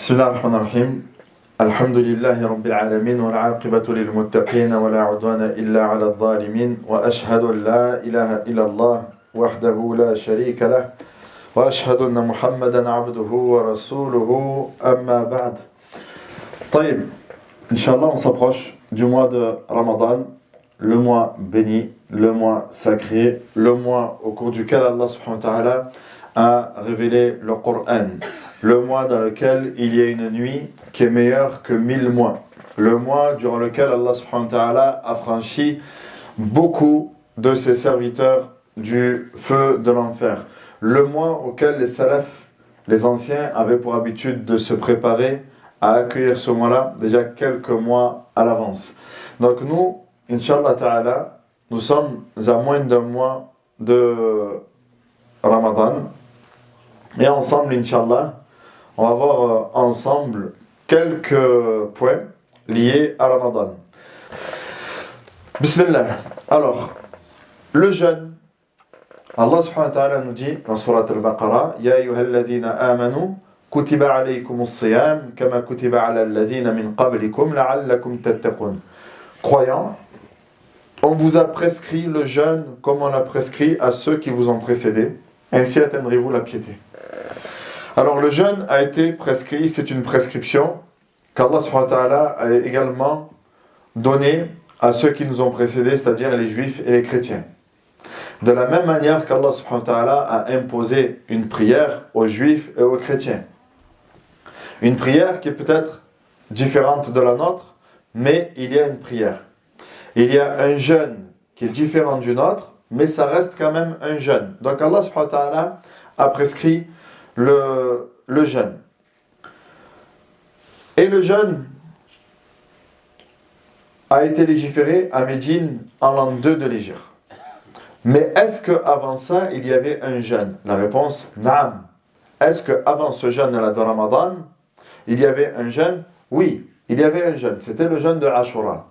بسم الله الرحمن الرحيم الحمد لله رب العالمين والعاقبة للمتقين ولا عدوان إلا على الظالمين وأشهد أن لا إله إلا الله وحده لا شريك له وأشهد أن محمدا عبده ورسوله أما بعد. طيب, Inch'Allah, on s'approche du mois de Ramadan, le mois béni, le mois sacré, le mois au cours duquel Allah subhanahu wa ta'ala a révélé le Coran, le mois dans lequel il y a une nuit qui est meilleure que 1000 mois, le mois durant lequel Allah subhanahu wa ta'ala a franchi beaucoup de ses serviteurs du feu de l'enfer, le mois auquel les salafs, les anciens, avaient pour habitude de se préparer à accueillir ce mois-là déjà quelques mois à l'avance. Donc nous, Inch'Allah ta'ala, nous sommes à moins d'un mois de Ramadan, et ensemble, Inch'Allah, on va voir ensemble quelques points liés à Ramadan. Bismillah. Alors, le jeûne, Allah subhanahu wa ta'ala nous dit dans Surat al-Baqarah, Ya ayyuhalladhina amanu, kutiba alaykumus siyam, kama kutiba ala alladhina min qablikum, la'allakum tattaqun. Croyants, on vous a prescrit le jeûne comme on l'a prescrit à ceux qui vous ont précédés, ainsi atteindrez-vous la piété. Alors le jeûne a été prescrit, c'est une prescription qu'Allah subhanahu wa ta'ala a également donnée à ceux qui nous ont précédés, c'est-à-dire les juifs et les chrétiens. De la même manière qu'Allah subhanahu wa ta'ala a imposé une prière aux juifs et aux chrétiens. Une prière qui est peut-être différente de la nôtre, mais il y a une prière. Il y a un jeûne qui est différent du nôtre, mais ça reste quand même un jeûne. Donc Allah subhanahu wa ta'ala a prescrit le jeûne. Et le jeûne a été légiféré à Médine en l'an 2 de l'Hégire. Mais est-ce qu'avant ça, il y avait un jeûne? La réponse, naam. Est-ce qu'avant ce jeûne-là de Ramadan, il y avait un jeûne? Oui, il y avait un jeûne. C'était le jeûne de Ashura.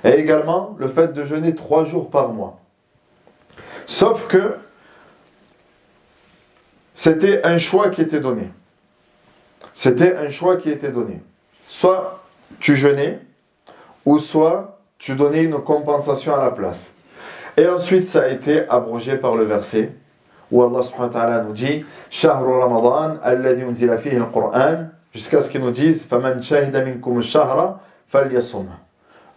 Et également, le fait de jeûner 3 jours par mois. Sauf que c'était un choix qui était donné. C'était un choix qui était donné. Soit tu jeûnais, ou soit tu donnais une compensation à la place. Et ensuite, ça a été abrogé par le verset où Allah subhanahu wa ta'ala nous dit Shahru Ramadan, alladhi unzila fihi al-Qur'an, jusqu'à ce qu'il nous dise Faman shahida minkum ash-shahra falyasum.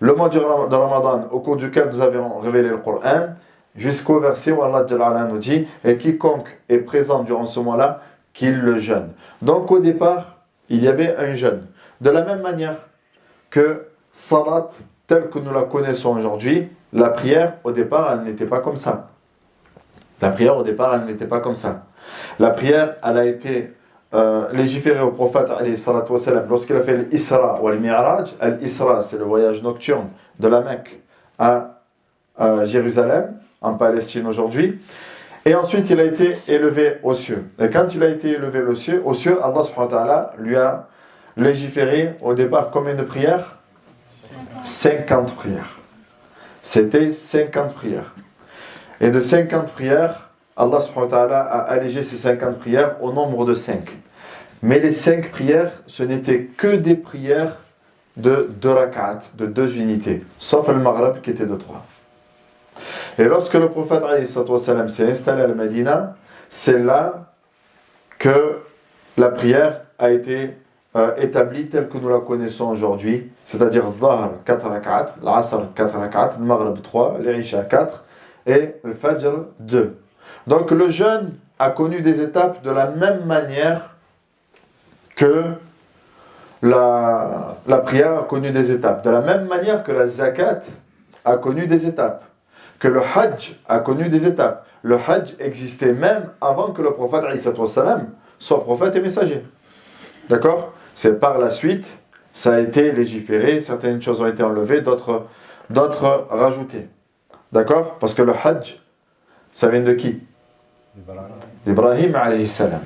Le mois de Ramadan, au cours duquel nous avons révélé le Coran, jusqu'au verset où Allah nous dit et quiconque est présent durant ce mois-là, qu'il le jeûne. Donc au départ, il y avait un jeûne. De la même manière que salat, telle que nous la connaissons aujourd'hui, la prière, au départ, elle n'était pas comme ça. La prière, au départ, elle n'était pas comme ça. La prière, elle a été légiférée au prophète, alayhi salatu wa salam, lorsqu'il a fait l'Isra ou le Mi'raj. L'Isra, c'est le voyage nocturne de la Mecque à Jérusalem, en Palestine aujourd'hui. Et ensuite, il a été élevé aux cieux. Et quand il a été élevé aux cieux, Allah subhanahu wa ta'ala lui a légiféré au départ combien de prières? 50 prières. C'était 50 prières. Et de 50 prières, Allah subhanahu wa ta'ala a allégé ces 50 prières au nombre de 5. Mais les 5 prières, ce n'étaient que des prières de 2 rak'at, de 2 unités, sauf le Maghreb qui était de 3. Et lorsque le prophète alayhi salatu wa salam s'est installé à la Médina, c'est là que la prière a été établie telle que nous la connaissons aujourd'hui, c'est-à-dire Dhahr 4 rak'at, l'Asr 4 rak'at, le Maghreb 3, l'Isha 4 et le Fajr 2. Donc le jeûne a connu des étapes de la même manière que la prière a connu des étapes, de la même manière que la zakat a connu des étapes, que le hajj a connu des étapes. Le hajj existait même avant que le prophète soit prophète et messager. D'accord? C'est par la suite, ça a été légiféré, certaines choses ont été enlevées, d'autres rajoutées. D'accord? Parce que le hajj, ça vient de qui? D'Ibrahim alayhi salam.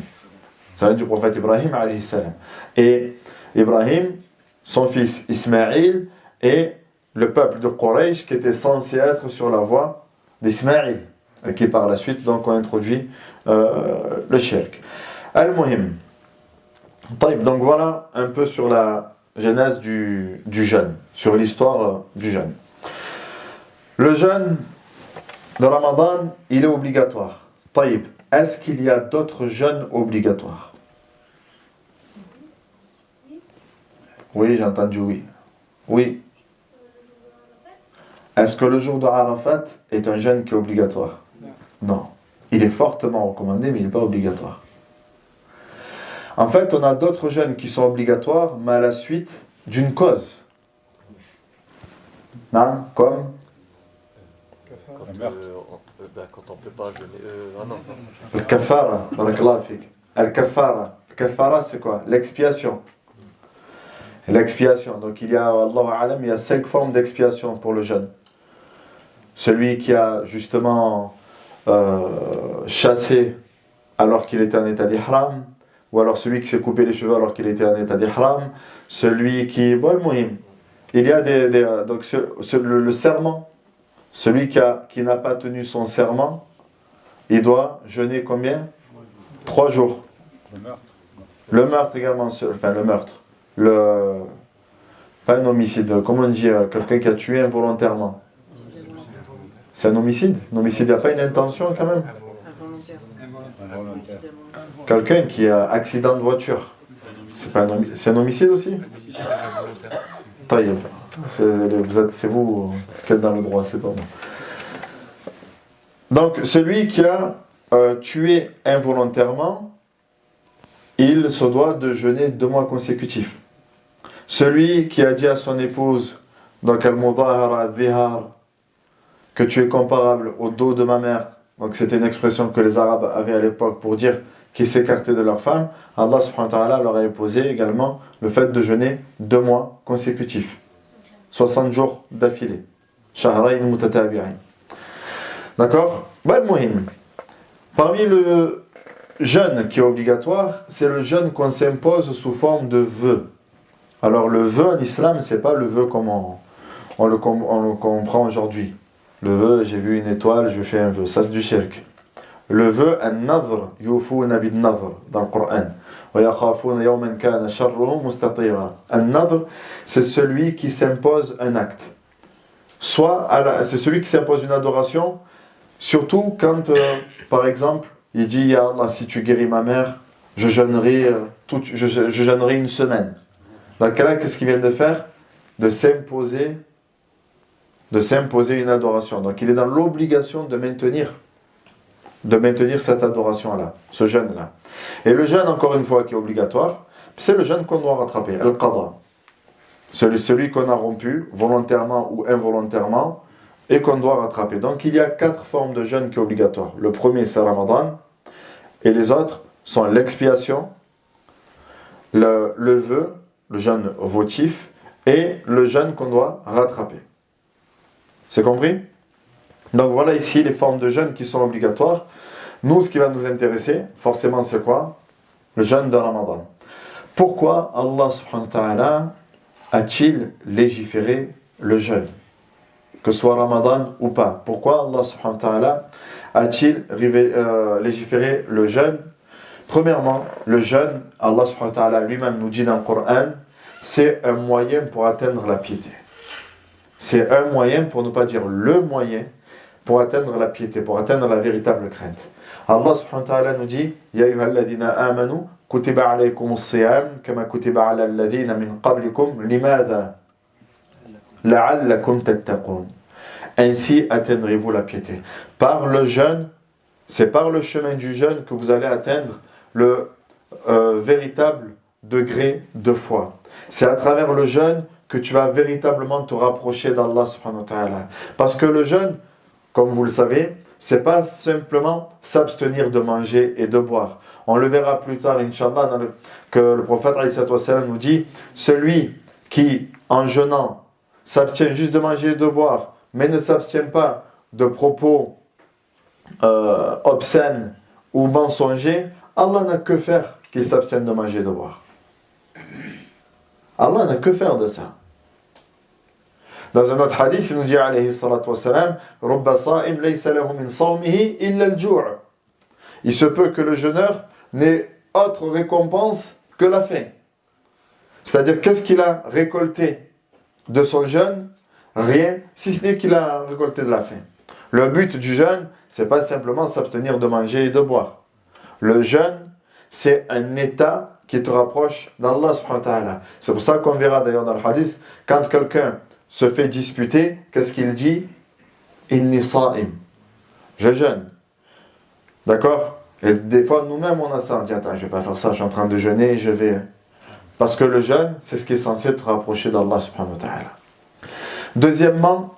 Ça vient du prophète Ibrahim alayhi salam. Et Ibrahim, son fils Ismaïl et le peuple de Quraysh qui était censé être sur la voie d'Ismaïl, et qui par la suite donc ont introduit le shirk. Al-Muhim. Donc voilà un peu sur la genèse du jeûne, sur l'histoire du jeûne. Le jeûne de Ramadan, il est obligatoire. Taïb, est-ce qu'il y a d'autres jeûnes obligatoires? Oui, j'ai entendu oui. Oui. Est-ce que le jour de Arafat est un jeûne qui est obligatoire? Non. Il est fortement recommandé, mais il n'est pas obligatoire. En fait, on a d'autres jeûnes qui sont obligatoires, mais à la suite d'une cause. Non, comme quand on ne peut pas jeûner. le kafara, barakallahu fik. Al-kafara. Kafara, c'est quoi? L'expiation. L'expiation. Donc il y a, Allahu a'lam, il y a 5 formes d'expiation pour le jeûne. Celui qui a justement chassé alors qu'il était en état d'ihram, ou alors celui qui s'est coupé les cheveux alors qu'il était en état d'ihram, celui qui... Bon, le muhim. Il y a donc le serment. Celui qui n'a pas tenu son serment, il doit jeûner combien? 3 jours. Le meurtre également, enfin le meurtre. Pas un homicide, comment on dit, quelqu'un qui a tué involontairement. C'est un homicide? Un homicide, il n'y a pas une intention quand même? Quelqu'un qui a accident de voiture. C'est un homicide aussi? Taïeb. C'est vous qui êtes dans le droit, c'est pas moi. Donc, celui qui a tué involontairement, il se doit de jeûner 2 mois consécutifs. Celui qui a dit à son épouse, donc al-mudahara dhihar, que tu es comparable au dos de ma mère, donc c'était une expression que les Arabes avaient à l'époque pour dire qu'ils s'écartaient de leur femme, Allah subhanahu wa ta'ala leur a imposé également le fait de jeûner 2 mois consécutifs. 60 jours d'affilée. Shahrayn mutatabi'in. D'accord? Parmi le jeûne qui est obligatoire, c'est le jeûne qu'on s'impose sous forme de vœu. Alors le vœu en islam, c'est pas le vœu comme on le comprend aujourd'hui. Le vœu, j'ai vu une étoile, je fais un vœu. Ça, c'est du shirk. Le vœu, an-nadhr, yufuna bin-nadhr, dans le Coran. Wa yakhafuna yawman kana sharruhu mustatira. An-nadhr, c'est celui qui s'impose un acte. Soit, c'est celui qui s'impose une adoration, surtout quand, par exemple, il dit, ya Allah, si tu guéris ma mère, je jeûnerai une semaine. Dans quel cas, qu'est-ce qu'il vient de faire? De s'imposer une adoration. Donc il est dans l'obligation de maintenir cette adoration-là, ce jeûne-là. Et le jeûne, encore une fois, qui est obligatoire, c'est le jeûne qu'on doit rattraper, al-qada. Celui qu'on a rompu, volontairement ou involontairement, et qu'on doit rattraper. Donc il y a 4 formes de jeûne qui est obligatoire. Le premier, c'est Ramadan, et les autres sont l'expiation, le vœu, le jeûne votif, et le jeûne qu'on doit rattraper. C'est compris? Donc voilà ici les formes de jeûne qui sont obligatoires. Nous, ce qui va nous intéresser, forcément, c'est quoi? Le jeûne de Ramadan. Pourquoi Allah subhanahu wa ta'ala a-t-il légiféré le jeûne? Que ce soit Ramadan ou pas. Pourquoi Allah subhanahu wa ta'ala a-t-il légiféré le jeûne? Premièrement, le jeûne, Allah subhanahu wa ta'ala lui-même nous dit dans le Coran, c'est un moyen pour atteindre la piété. C'est un moyen, pour ne pas dire le moyen, pour atteindre la piété, pour atteindre la véritable crainte. Allah subhanahu wa ta'ala nous dit Ya ayyuhalladhina amanu kutiba alaykumus siyam kama kutiba ala alladhina min qablikum limadha la'allakum tattaqun. Ainsi atteindrez-vous la piété. Par le jeûne, c'est par le chemin du jeûne que vous allez atteindre le véritable degré de foi. C'est à travers le jeûne que tu vas véritablement te rapprocher d'Allah subhanahu wa ta'ala. Parce que le jeûne, comme vous le savez, c'est pas simplement s'abstenir de manger et de boire. On le verra plus tard, Inch'Allah, que le prophète nous dit, celui qui, en jeûnant, s'abstient juste de manger et de boire, mais ne s'abstient pas de propos obscènes ou mensongers, Allah n'a que faire qu'il s'abstienne de manger et de boire. Allah n'a que faire de ça. Dans un autre hadith, il nous dit alayhi salatu wassalam, Rubba sa'im laysa lahu min sawmihi illa al-ju'. Il se peut que le jeûneur n'ait autre récompense que la faim. C'est-à-dire, qu'est-ce qu'il a récolté de son jeûne? Rien, si ce n'est qu'il a récolté de la faim. Le but du jeûne, c'est pas simplement s'abstenir de manger et de boire. Le jeûne, c'est un état qui te rapproche d'Allah subhanahu wa ta'ala. C'est pour ça qu'on verra d'ailleurs dans le hadith, quand quelqu'un se fait disputer, qu'est-ce qu'il dit? Inni sa'im. Je jeûne. D'accord? Et des fois, nous-mêmes, on a ça. On dit, attends, je vais pas faire ça, je suis en train de jeûner, je vais... Parce que le jeûne, c'est ce qui est censé te rapprocher d'Allah subhanahu wa ta'ala. Deuxièmement,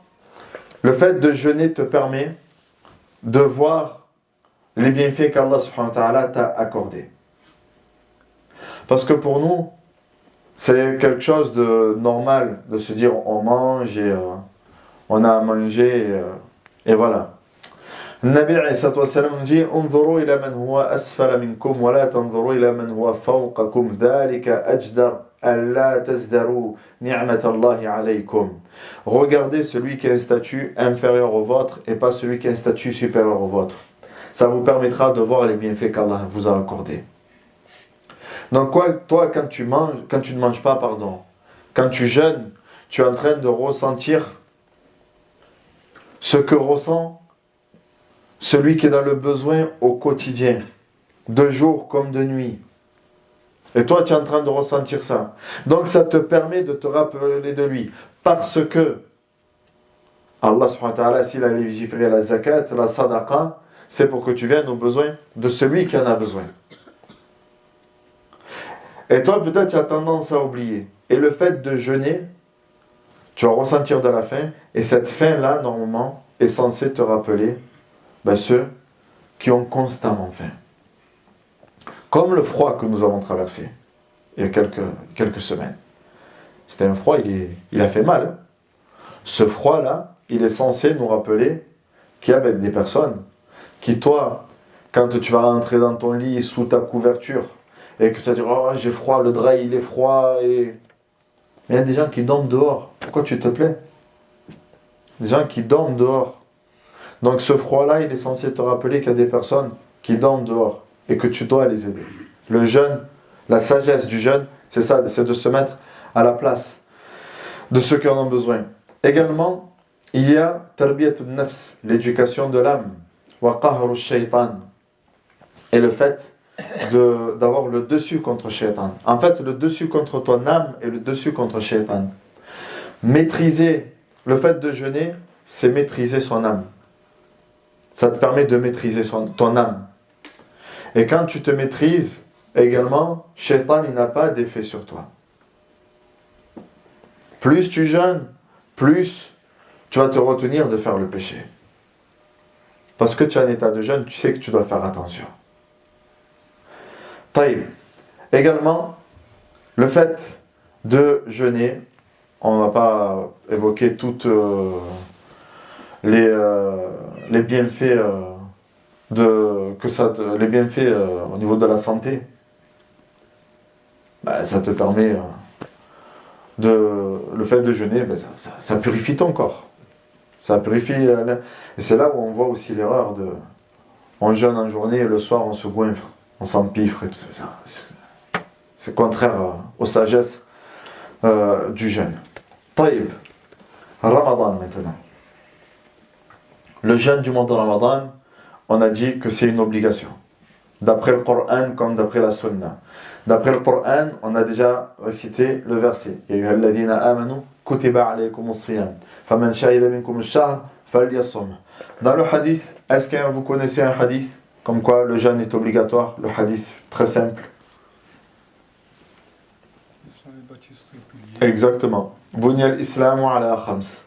le fait de jeûner te permet de voir les bienfaits qu'Allah subhanahu wa ta'ala t'a accordés. Parce que pour nous, c'est quelque chose de normal de se dire on mange et on a à manger et voilà. Le Nabi alayhi salatu wa salam nous dit انظروا إلى من هو أسفل منكم ولا تنظروا إلى من هو فوقكم ذلك أجدر ألا تزدروا نعمة الله عليكم. Regardez celui qui a un statut inférieur au vôtre et pas celui qui a un statut supérieur au vôtre. Ça vous permettra de voir les bienfaits qu'Allah vous a accordés. Donc toi, quand tu ne manges pas, quand tu jeûnes, tu es en train de ressentir ce que ressent celui qui est dans le besoin au quotidien, de jour comme de nuit. Et toi, tu es en train de ressentir ça. Donc ça te permet de te rappeler de lui. Parce que Allah subhanahu wa ta'ala, s'il a légiféré la zakat, la sadaqa, c'est pour que tu viennes aux besoins de celui qui en a besoin. Et toi, peut-être, tu as tendance à oublier. Et le fait de jeûner, tu vas ressentir de la faim. Et cette faim-là, normalement, est censée te rappeler ceux qui ont constamment faim. Comme le froid que nous avons traversé il y a quelques semaines. C'était un froid, il a fait mal. Hein. Ce froid-là, il est censé nous rappeler qu'il y a des personnes qui, toi, quand tu vas rentrer dans ton lit sous ta couverture, et que tu vas dire, oh j'ai froid, le drap il est froid, et... Mais il y a des gens qui dorment dehors. Pourquoi tu te plais? Des gens qui dorment dehors. Donc ce froid-là, il est censé te rappeler qu'il y a des personnes qui dorment dehors, et que tu dois les aider. Le jeûne, la sagesse du jeûne, c'est ça, c'est de se mettre à la place de ceux qui en ont besoin. Également, il y a tarbiyat al-nafs, l'éducation de l'âme, wa qahru shaytan, et le fait d'avoir le dessus contre shaytan. En fait, le dessus contre ton âme et le dessus contre shaytan. Maîtriser, le fait de jeûner, c'est maîtriser son âme. Ça te permet de maîtriser ton âme. Et quand tu te maîtrises, également, shaytan, il n'a pas d'effet sur toi. Plus tu jeûnes, plus tu vas te retenir de faire le péché. Parce que tu es en état de jeûne, tu sais que tu dois faire attention. Taïb. Également, le fait de jeûner, on ne va pas évoquer toutes les bienfaits les bienfaits au niveau de la santé. Ça te permet le fait de jeûner, ça purifie ton corps. Ça purifie. Et c'est là où on voit aussi l'erreur de on jeûne en journée et le soir on se goinfre, on s'empiffre et tout ça. C'est contraire aux sagesses du jeûne. Taïb. Ramadan maintenant. Le jeûne du mois de Ramadan, on a dit que c'est une obligation. D'après le Coran comme d'après la Sunna. D'après le Coran, on a déjà récité le verset. Ya ayyuhalladhina amanu kutiba alaykumus siyam faman shahida minkum ash-shahr falyasum. Dans le hadith, est-ce que vous connaissez un hadith comme quoi le jeûne est obligatoire? Le hadith très simple. Exactement. Bunya al-islamu ala khams.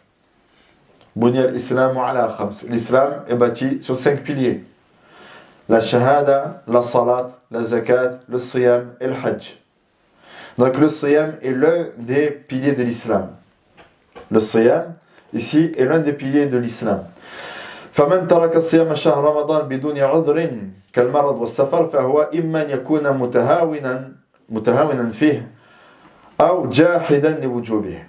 Bunya al-islamu ala khams. L'islam est bâti sur 5 piliers. La shahada, la salat, la zakat, le siyam et le hajj. Donc le siyam est l'un des piliers de l'islam. Le siyam, ici, est l'un des piliers de l'islam. فمن ترك صيام شهر رمضان بدون عذر كالمرض والسفر فهو إما أن يكون متهاونا فيه أو جاحدا لوجوبه.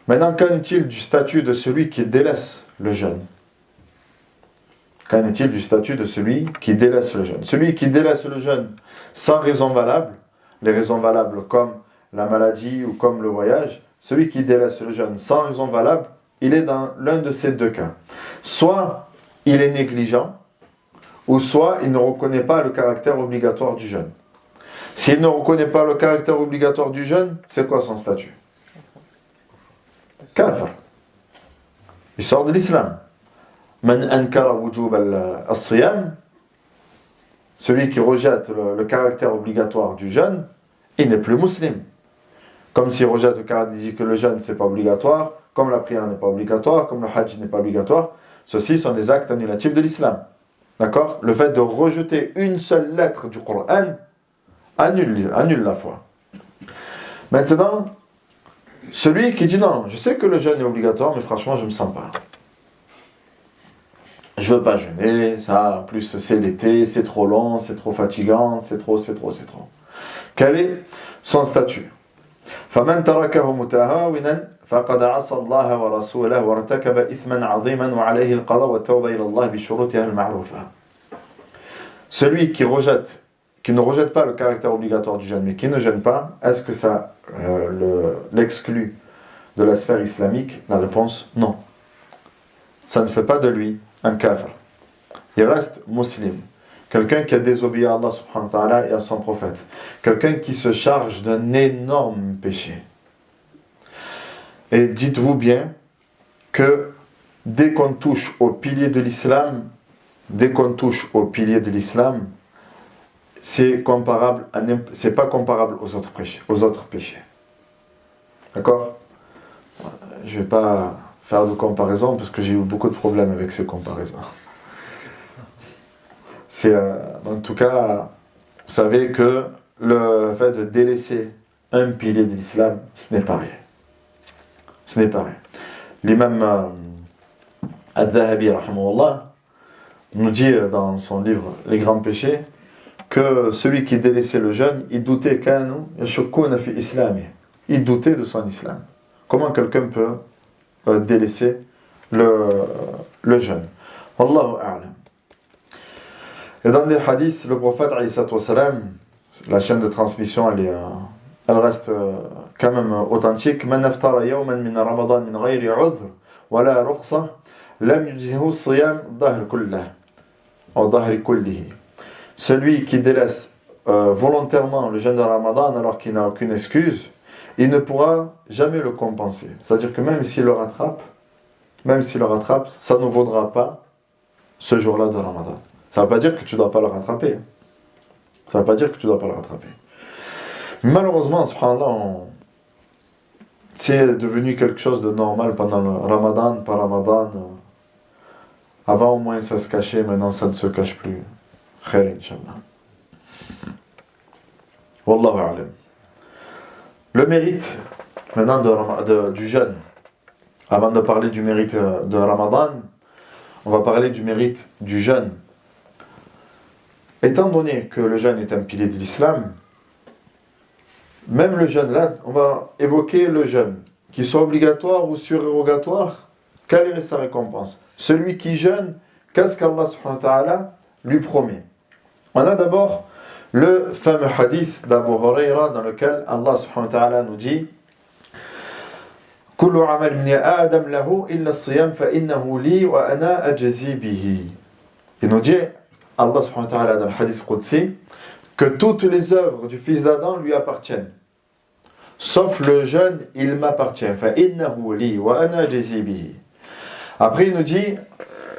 Maintenant, qu'en est-il du statut de celui qui délaisse le jeûne? Qu'en est-il du statut de celui qui délaisse le jeûne? Celui qui délaisse le jeûne sans raison valable, les raisons valables comme la maladie ou comme le voyage, celui qui délaisse le jeûne sans raison valable, il est dans l'un de ces deux cas. Soit il est négligent, ou soit il ne reconnaît pas le caractère obligatoire du jeûne. S'il ne reconnaît pas le caractère obligatoire du jeûne, c'est quoi son statut? Kafir. Il sort de l'islam. Man ankara wujub al-siyam, celui qui rejette le caractère obligatoire du jeûne, il n'est plus musulman. Comme s'il rejette le caractère, il dit que le jeûne c'est pas obligatoire, comme la prière n'est pas obligatoire, comme le hajj n'est pas obligatoire, ceux-ci sont des actes annulatifs de l'islam. D'accord? Le fait de rejeter une seule lettre du Coran annule la foi. Maintenant, celui qui dit non, je sais que le jeûne est obligatoire, mais franchement, je ne me sens pas. Je ne veux pas jeûner, ça, en plus, c'est l'été, c'est trop long, c'est trop fatigant, c'est trop. Quel est son statut? فَمَنْ تَرَكَهُ مُتَهَاوِنًا فَقَدْ عَصَى اللَّهَ وَرَسُولَهُ وَارْتَكَبَ إِثْمًا عَظِيمًا وَعَلَيْهِ الْقَضَاءُ وَالتَّوْبَةُ إِلَى اللَّهِ بِشُرُوطِهَا الْمَعْرُوفَةِ. Celui qui ne rejette pas le caractère obligatoire du jeûne, mais qui ne jeûne pas, est-ce que ça l'exclut de la sphère islamique? La réponse, non. Ça ne fait pas de lui un kafir. Il reste musulman. Quelqu'un qui a désobéi à Allah subhanahu wa ta'ala et à son prophète. Quelqu'un qui se charge d'un énorme péché. Et dites-vous bien que dès qu'on touche au pilier de l'islam, c'est pas comparable aux autres péchés. D'accord? Je ne vais pas faire de comparaison parce que j'ai eu beaucoup de problèmes avec ces comparaisons. En tout cas, vous savez que le fait de délaisser un pilier de l'islam, ce n'est pas rien. L'imam Al-Dhahabi, rahimahullah, nous dit dans son livre Les Grands Péchés que celui qui délaissait le jeûne, il doutait il doutait de son islam. Comment quelqu'un peut délaisser le jeûne? Wallahu a'lam. Et dans des hadiths, le prophète, la chaîne de transmission, elle reste quand même authentique. Man aftara yawman min Ramadan min ghayri udhr wala rukhsah lam yujzihu siyam dahr kullah ou dahr kullihi. Celui qui délaisse volontairement le jeûne de Ramadan alors qu'il n'a aucune excuse, il ne pourra jamais le compenser. C'est-à-dire que même s'il le rattrape, ça ne vaudra pas ce jour-là de Ramadan. Ça ne veut pas dire que tu ne dois pas le rattraper. Malheureusement, subhanallah, c'est devenu quelque chose de normal pendant le Ramadan, pas Ramadan. Avant, au moins, ça se cachait, maintenant, ça ne se cache plus. Khair, Inch'Allah. Wallahu a'lam. Le mérite, maintenant, du jeûne. Avant de parler du mérite de Ramadan, on va parler du mérite du jeûne. Étant donné que le jeûne est un pilier de l'islam, même le jeûne, là, on va évoquer le jeûne, qu'il soit obligatoire ou surérogatoire, quelle est sa récompense? Celui qui jeûne, qu'est-ce qu'Allah subhanahu wa ta'ala lui promet? On a d'abord le fameux hadith d'Abu Huraira dans lequel Allah subhanahu wa ta'ala nous dit Kullu amal min Adam lahu illa as-siyam fa innahu li wa ana ajzi bihi. Il nous dit Allah subhanahu wa ta'ala dans le hadith Qudsi que toutes les œuvres du fils d'Adam lui appartiennent. Sauf le jeûne, il m'appartient. Fa innahu li wa ana ajzi bihi. Après il nous dit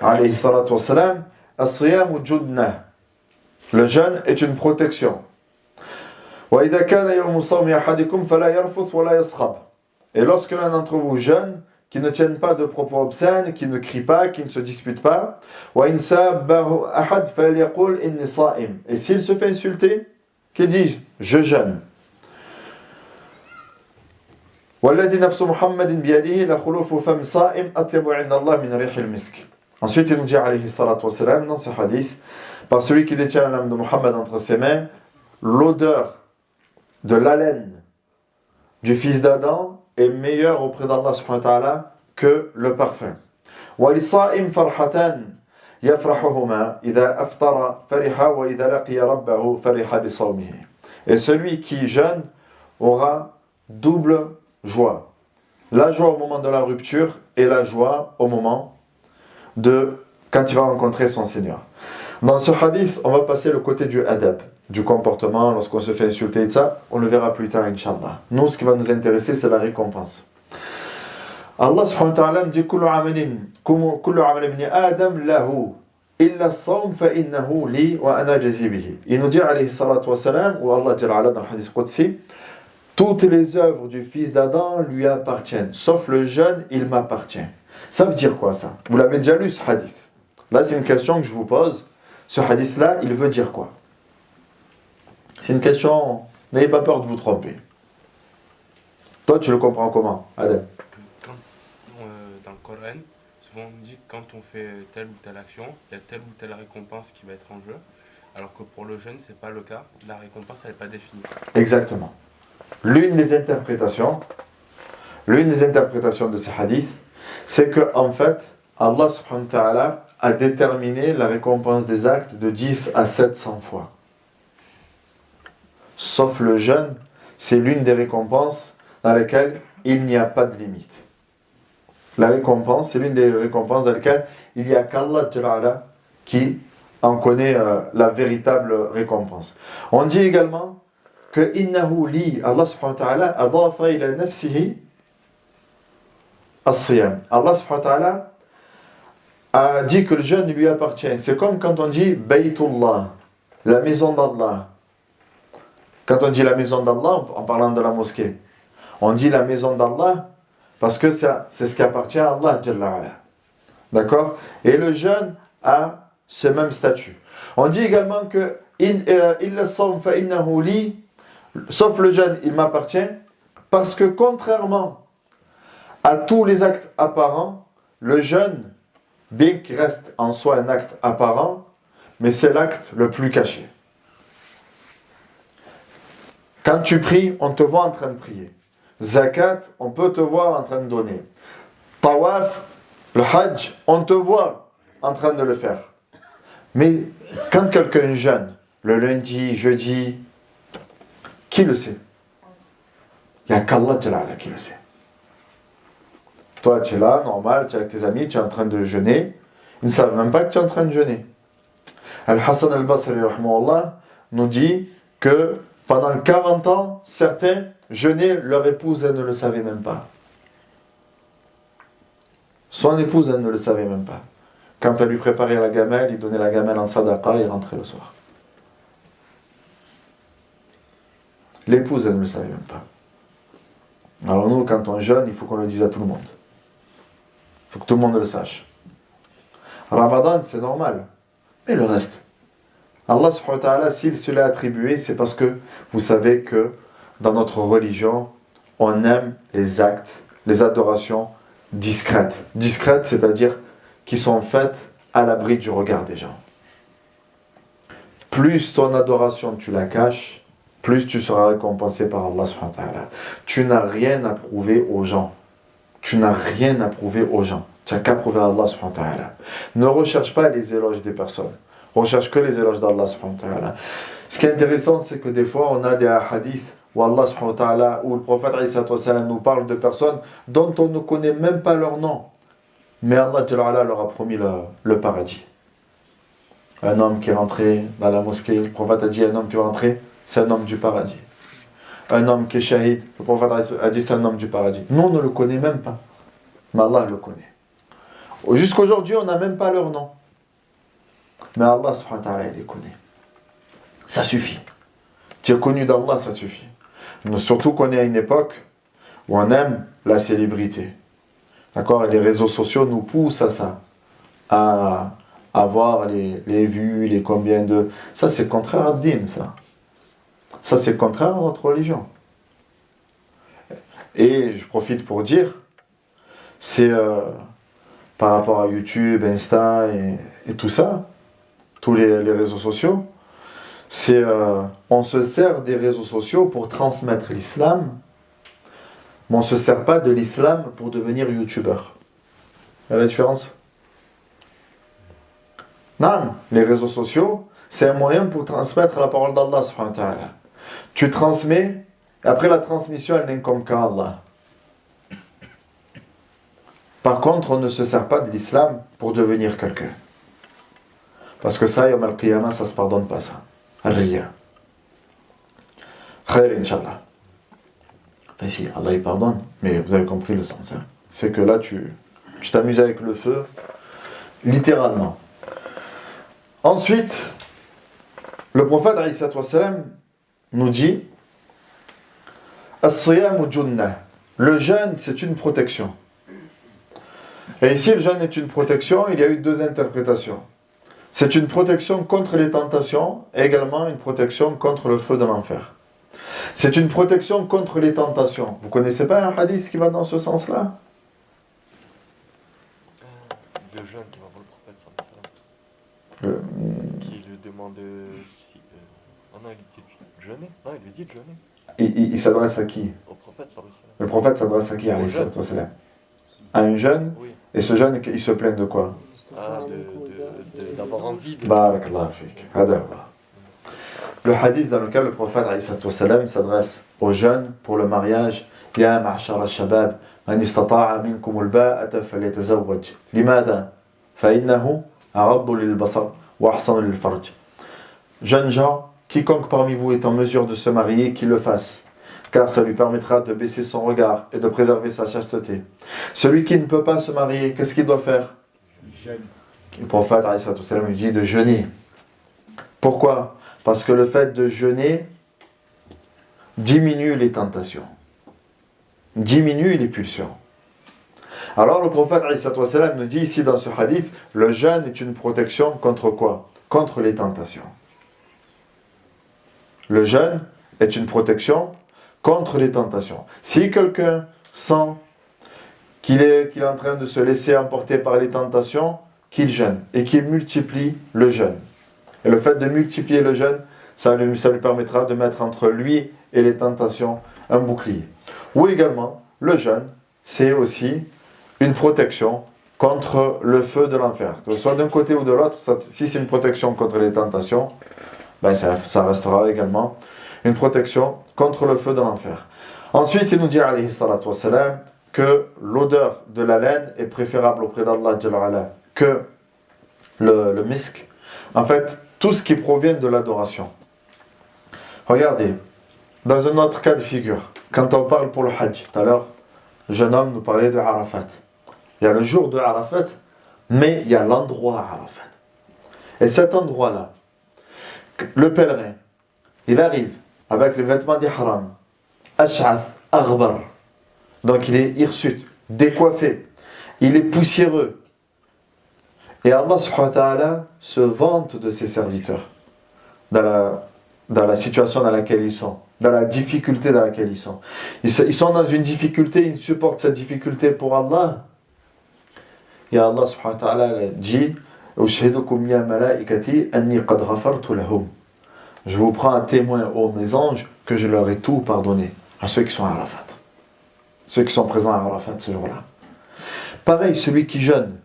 alayhi salatu wassalam as-siyamu junnah. Le jeûne est une protection. Wa idha kana yawmu sawmi ahadikum fala yarfuth wa la yaskhab. Et lorsque l'un d'entre vous jeûne, qui ne tienne pas de propos obscènes, qui ne crie pas, qui ne se dispute pas, وَإِنْ سَابَّهُ أَحَدْ فَلْيَقُلْ إِنِّي صَائِمٌ. Et s'il se fait insulter, qu'il dise je jeûne. وَالَّذِي نَفْسُ مُحَمَّدٍ بِيَدِهِ لَخُلُوفُ فَمْ صَائِمٍ أَطْيَبُ عِنْدَ اللَّهِ مِنْ رِيحِ الْمِسْكِ. Ensuite, il nous dit alayhi salatu wassalam dans ce hadith, par celui qui détient l'âme de Muhammad entre ses mains, l'odeur de l'haleine du fils d'Adam est meilleure auprès d'Allah subhanahu wa ta'ala que le parfum. وَلِصَائِمْ فَرْحَةً يَفْرَحُهُمَا إِذَا أَفْطَرَ فَرِحَ وَإِذَا لَقِيَ رَبَّهُ فَرِحَ بِصَوْمِهِ. Et celui qui jeûne aura double joie. La joie au moment de la rupture et la joie au moment de quand il va rencontrer son Seigneur. Dans ce hadith, on va passer le côté du adab, du comportement, lorsqu'on se fait insulter et ça, on le verra plus tard, Inch'Allah. Nous, ce qui va nous intéresser, c'est la récompense. Allah subhanahu wa ta'ala dit kullu amal ibn Adam lahu illa as-sawm fa innahu li wa ana jazi bihi. Il nous dit alayhi salatu wa salam, ou Allah jalla ala dans le hadith qudsi, toutes les œuvres du fils d'Adam lui appartiennent, sauf le jeûne, il m'appartient. Ça veut dire quoi ça? Vous l'avez déjà lu ce hadith. Là, c'est une question que je vous pose. Ce hadith-là, il veut dire quoi? C'est une question, n'ayez pas peur de vous tromper. Toi, tu le comprends comment, Adam? Dans le Coran, souvent on dit que quand on fait telle ou telle action, il y a telle ou telle récompense qui va être en jeu, alors que pour le jeûne, c'est pas le cas. La récompense, elle n'est pas définie. Exactement. L'une des interprétations de ce hadith, c'est que en fait, Allah subhanahu wa ta'ala a déterminé la récompense des actes de 10 à 700 fois. Sauf le jeûne, c'est l'une des récompenses dans lesquelles il n'y a pas de limite. La récompense, c'est l'une des récompenses dans lesquelles il n'y a qu'Allah Jalla qui en connaît la véritable récompense. On dit également que innahu li, Allah subhanahu wa ta'ala adafa ila nafsihi as-siyam. Allah subhanahu wa ta'ala a dit que le jeûne lui appartient. C'est comme quand on dit Baytullah, la maison d'Allah. Quand on dit la maison d'Allah, en parlant de la mosquée, on dit la maison d'Allah parce que c'est ce qui appartient à Allah Jalla ala. D'accord? Et le jeûne a ce même statut. On dit également que illa as-sawm fa innahu li, sauf le jeûne, il m'appartient, parce que contrairement à tous les actes apparents, le jeûne, bien qu'il reste en soi un acte apparent, mais c'est l'acte le plus caché. Quand tu pries, on te voit en train de prier. Zakat, on peut te voir en train de donner. Tawaf, le hajj, on te voit en train de le faire. Mais quand quelqu'un jeûne, le lundi, jeudi, qui le sait? Il n'y a qu'Allah Jalla qui le sait. Toi, tu es là, normal, tu es avec tes amis, tu es en train de jeûner. Ils ne savent même pas que tu es en train de jeûner. Al-Hassan al-Basri, rahmahullah, nous dit que pendant 40 ans, certains jeûnaient, leur épouse, elle ne le savait même pas. Son épouse, elle ne le savait même pas. Quand elle lui préparait la gamelle, il donnait la gamelle en sadaqa et il rentrait le soir. L'épouse, elle ne le savait même pas. Alors nous, quand on jeûne, il faut qu'on le dise à tout le monde. Il faut que tout le monde le sache. Ramadan, c'est normal. Mais le reste, Allah subhanahu wa ta'ala, s'il se l'a attribué, c'est parce que vous savez que dans notre religion, on aime les actes, les adorations discrètes. Discrètes, c'est-à-dire qui sont faites à l'abri du regard des gens. Plus ton adoration tu la caches, plus tu seras récompensé par Allah subhanahu wa ta'ala. Tu n'as rien à prouver aux gens. Tu n'as rien à prouver aux gens. Tu n'as qu'à prouver à Allah subhanahu wa ta'ala. Ne recherche pas les éloges des personnes. Recherche que les éloges d'Allah subhanahu wa ta'ala. Ce qui est intéressant, c'est que des fois, on a des hadiths où Allah subhanahu wa ta'ala, où le prophète nous parle de personnes dont on ne connaît même pas leur nom. Mais Allah leur a promis le paradis. Un homme qui est rentré dans la mosquée, le prophète a dit un homme qui est rentré, c'est un homme du paradis. Un homme qui est shahid, le prophète a dit c'est un homme du paradis. Nous, on ne le connaît même pas. Mais Allah le connaît. Jusqu'aujourd'hui, on n'a même pas leur nom. Mais Allah subhanahu wa ta'ala, il les connaît. Ça suffit. Tu es connu d'Allah, ça suffit. Surtout qu'on est à une époque où on aime la célébrité. D'accord? Et les réseaux sociaux nous poussent à ça. À avoir les vues, les combien de... Ça, c'est contraire à din, ça. Ça, c'est contraire à notre religion. Et je profite pour dire, c'est par rapport à YouTube, Insta et tout ça, tous les réseaux sociaux, c'est on se sert des réseaux sociaux pour transmettre l'islam, mais on ne se sert pas de l'islam pour devenir youtubeur. Vous voyez la différence? Non, les réseaux sociaux, c'est un moyen pour transmettre la parole d'Allah subhanahu wa ta'ala. Tu transmets, et après la transmission, elle n'incombe qu'à Allah. Par contre, on ne se sert pas de l'islam pour devenir quelqu'un. Parce que ça, yawm al-qiyamah, ça ne se pardonne pas, ça. Al-riya. Khair, Inch'Allah. Enfin, si, Allah il pardonne, mais vous avez compris le sens. Hein. C'est que là, tu t'amuses avec le feu, littéralement. Ensuite, le prophète, alayhi salatu wassalam, nous dit As-siyamu junnah. Le jeûne, c'est une protection. Et ici, le jeûne est une protection, il y a eu deux interprétations. C'est une protection contre les tentations et également une protection contre le feu de l'enfer. C'est une protection contre les tentations. Vous connaissez pas un hadith qui va dans ce sens-là? Le jeune qui va voir le prophète sallallahu alayhi wa sallam. Qui lui demande si... Ah non, il lui dit de jeûner. Non, il lui dit de jeûner. Il s'adresse à qui? Au prophète sallallahu alayhi wa sallam. Le prophète s'adresse à qui? Au jeune. À un jeune? Oui. Et ce jeune, il se plaint de quoi? Ah, d'avoir envie de... Barakallahu fik. Le hadith dans lequel le prophète s'adresse aux jeunes pour le mariage, Ya ma'shar al-shabab, man istata'a minkum al-ba'ata falyatazawwaj. Limada? Fa'innahu aghaddu lil-basar wa ahsanu lil-farj. Jeunes gens, quiconque parmi vous est en mesure de se marier, qu'il le fasse, car ça lui permettra de baisser son regard et de préserver sa chasteté. Celui qui ne peut pas se marier, qu'est-ce qu'il doit faire? Le prophète lui dit de jeûner. Pourquoi? Parce que le fait de jeûner diminue les tentations, diminue les pulsions. Alors le prophète nous dit ici dans ce hadith, le jeûne est une protection contre quoi? Contre les tentations. Le jeûne est une protection contre les tentations. Si quelqu'un sent qu'il est en train de se laisser emporter par les tentations, qu'il jeûne et qu'il multiplie le jeûne. Et le fait de multiplier le jeûne, ça lui permettra de mettre entre lui et les tentations un bouclier. Ou également, le jeûne, c'est aussi une protection contre le feu de l'enfer. Que ce soit d'un côté ou de l'autre, si c'est une protection contre les tentations, ben ça restera également une protection contre le feu de l'enfer. Ensuite, il nous dit, alayhi salatu wassalam, que l'odeur de la laine est préférable auprès d'Allah Jalla ala que le misk. En fait, tout ce qui provient de l'adoration. Regardez, dans un autre cas de figure, quand on parle pour le Hajj, tout à l'heure, le jeune homme nous parlait de Arafat. Il y a le jour de Arafat, mais il y a l'endroit à Arafat. Et cet endroit-là, le pèlerin, il arrive avec les vêtements d'ihram, ash'ath, aghbar. Donc il est hirsute, décoiffé, il est poussiéreux. Et Allah subhanahu wa ta'ala se vante de ses serviteurs dans la situation dans laquelle ils sont, dans la difficulté dans laquelle ils sont. Ils sont dans une difficulté, ils supportent cette difficulté pour Allah. Et Allah subhanahu wa ta'ala dit Ushhidukum ya malaikati anni qad ghafartu lahum. Je vous prends un témoin, ô mes anges, que je leur ai tout pardonné à ceux qui sont à Arafat. Ceux qui sont présents à Arafat ce jour-là. Pareil, celui qui jeûne.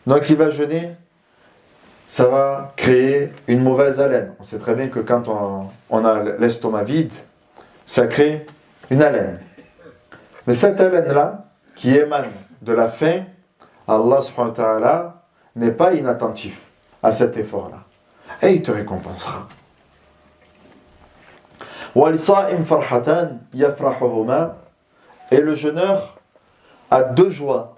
Donc il va jeûner, ça va créer une mauvaise haleine. On sait très bien que quand on a l'estomac vide, ça crée une haleine. Mais cette haleine-là, qui émane de la faim, Allah subhanahu wa ta'ala n'est pas inattentif à cet effort-là. Et il te récompensera. وَلِصَائِمْ فَرْحَةً يَفْرَحُهُمَا. Et le jeûneur a deux joies.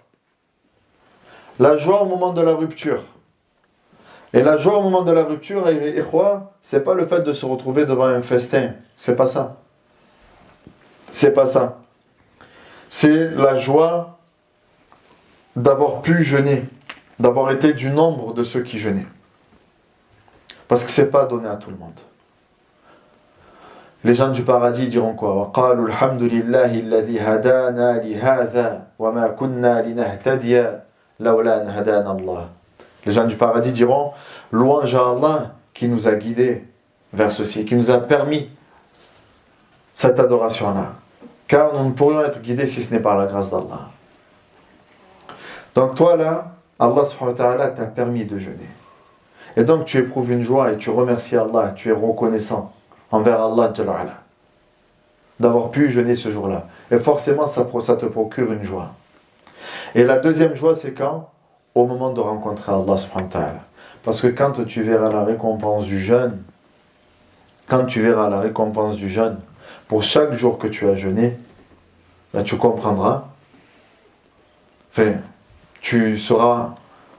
La joie au moment de la rupture. Et la joie au moment de la rupture, et les ikhwa, c'est pas le fait de se retrouver devant un festin. C'est pas ça. C'est pas ça. C'est la joie d'avoir pu jeûner, d'avoir été du nombre de ceux qui jeûnaient. Parce que c'est pas donné à tout le monde. Les gens du paradis diront quoi? وَقَالُوا الْحَمْدُ لِلَّهِ الَّذِي هَدَانَا لِهَذَا وَمَا كُنَّا لِنَهْتَدِيَ لَوْلَا أَنْ هَدَانَا اللَّهُ. Les gens du paradis diront louange à Allah qui nous a guidés vers ceci, qui nous a permis cette adoration-là. Car nous ne pourrions être guidés si ce n'est par la grâce d'Allah. Donc toi là, Allah subhanahu wa ta'ala t'a permis de jeûner. Et donc tu éprouves une joie et tu remercies Allah, tu es reconnaissant envers Allah Jalla wa Ala, d'avoir pu jeûner ce jour-là. Et forcément, ça te procure une joie. Et la deuxième joie, c'est quand? Au moment de rencontrer Allah subhanahu wa ta'ala. Parce que quand tu verras la récompense du jeûne, pour chaque jour que tu as jeûné, là, tu comprendras, tu seras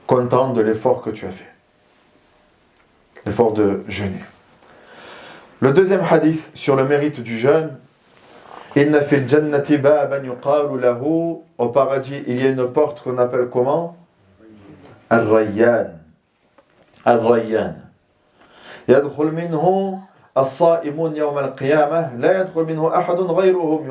content de l'effort que tu as fait. L'effort de jeûner. Le deuxième hadith sur le mérite du jeûne, Inna fil jannati baban yuqalu lahu, au paradis, il y a une porte qu'on appelle comment? Al-Rayyan. Al-Rayyan. Yadkhul minhu الصائمون يوم القيامة لا يدخل منه أحد غيرهم